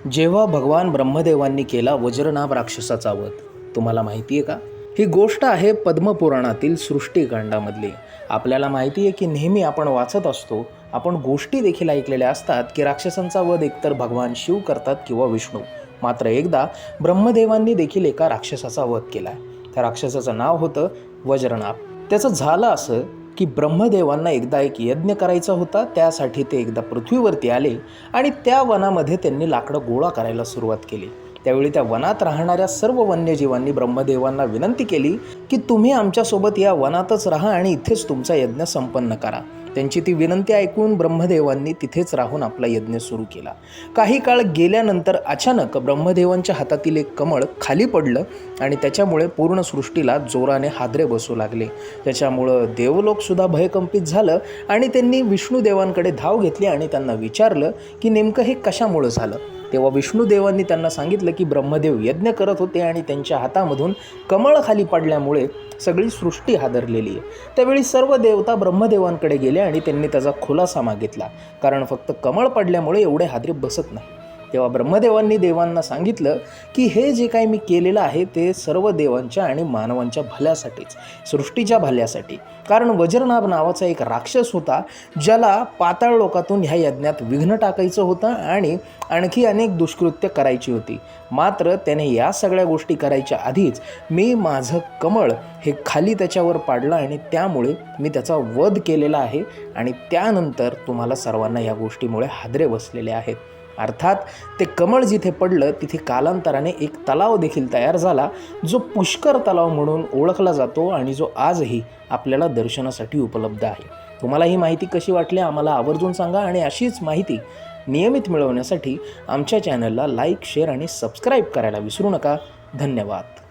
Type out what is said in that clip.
जेव्हा भगवान ब्रह्मदेवांनी केला वज्रनाभ राक्षसाचा वध, तुम्हाला माहिती आहे का? ही गोष्ट आहे पद्मपुराणातील सृष्टिकांडामधली. आपल्याला माहिती आहे की नेहमी आपण वाचत असतो, आपण गोष्टी देखील ऐकलेल्या असतात की राक्षसांचा वध एकतर भगवान शिव करतात किंवा विष्णू. मात्र एकदा ब्रह्मदेवांनी देखील एका राक्षसाचा वध केला. त्या राक्षसाचं नाव होतं वज्रनाभ. त्याचं झालं असं की ब्रह्मदेवांना एकदा एक यज्ञ करायचा होता. त्यासाठी ते एकदा पृथ्वीवरती आले आणि त्या वनामध्ये त्यांनी लाकडं गोळा करायला सुरुवात केली. त्यावेळी त्या वनात राहणाऱ्या सर्व वन्यजीवांनी ब्रह्मदेवांना विनंती केली की तुम्ही आमच्यासोबत या वनातच राहा आणि इथेच तुमचा यज्ञ संपन्न करा. त्यांची ती विनंती ऐकून ब्रह्मदेवांनी तिथेच राहून आपला यज्ञ सुरू केला. काही काळ गेल्यानंतर अचानक ब्रह्मदेवांच्या हातातील एक कमळ खाली पडलं आणि त्याच्यामुळे पूर्ण सृष्टीला जोराने हादरे बसू लागले. त्याच्यामुळं देवलोकसुद्धा भयकंपित झालं आणि त्यांनी विष्णुदेवांकडे धाव घेतली आणि त्यांना विचारलं की नेमकं हे कशामुळं झालं. तेव्हा विष्णुदेवांनी त्यांना सांगितलं की ब्रह्मदेव यज्ञ करत होते आणि त्यांच्या हातामधून कमळ खाली पडल्यामुळे सगळी सृष्टी हादरलेली आहे. त्यावेळी सर्व देवता ब्रह्मदेवांकडे गेले आणि त्यांनी त्याचा खुलासा मागितला, कारण फक्त कमळ पडल्यामुळे एवढे हादरे बसत नाही. तेव्हा ब्रह्मदेवांनी देवांना सांगितलं की हे जे काही मी केलेलं आहे ते सर्व देवांच्या आणि मानवांच्या भल्यासाठीच, सृष्टीच्या भल्यासाठी. कारण वज्रनाभ नावाचा एक राक्षस होता ज्याला पाताळ लोकातून ह्या यज्ञात विघ्न टाकायचं होतं आणि आणखी अनेक दुष्कृत्य करायची होती. मात्र त्याने या सगळ्या गोष्टी करायच्या आधीच मी माझं कमळ हे खाली त्याच्यावर पाडलं आणि त्यामुळे मी त्याचा वध केलेला आहे आणि त्यानंतर तुम्हाला सर्वांना या गोष्टीमुळे हादरे बसलेले आहेत. अर्थात ते कमळ जिथे पडलं तिथे कालांतराने एक तलाव देखील तयार झाला, जो पुष्कर तलाव म्हणून ओळखला जातो आणि जो आजही आपल्याला दर्शनासाठी उपलब्ध आहे. तुम्हाला ही माहिती कशी वाटली आम्हाला आवर्जून सांगा आणि अशीच माहिती नियमित मिळवण्यासाठी आमच्या चॅनलला लाईक, शेअर आणि सबस्क्राईब करायला विसरू नका. धन्यवाद.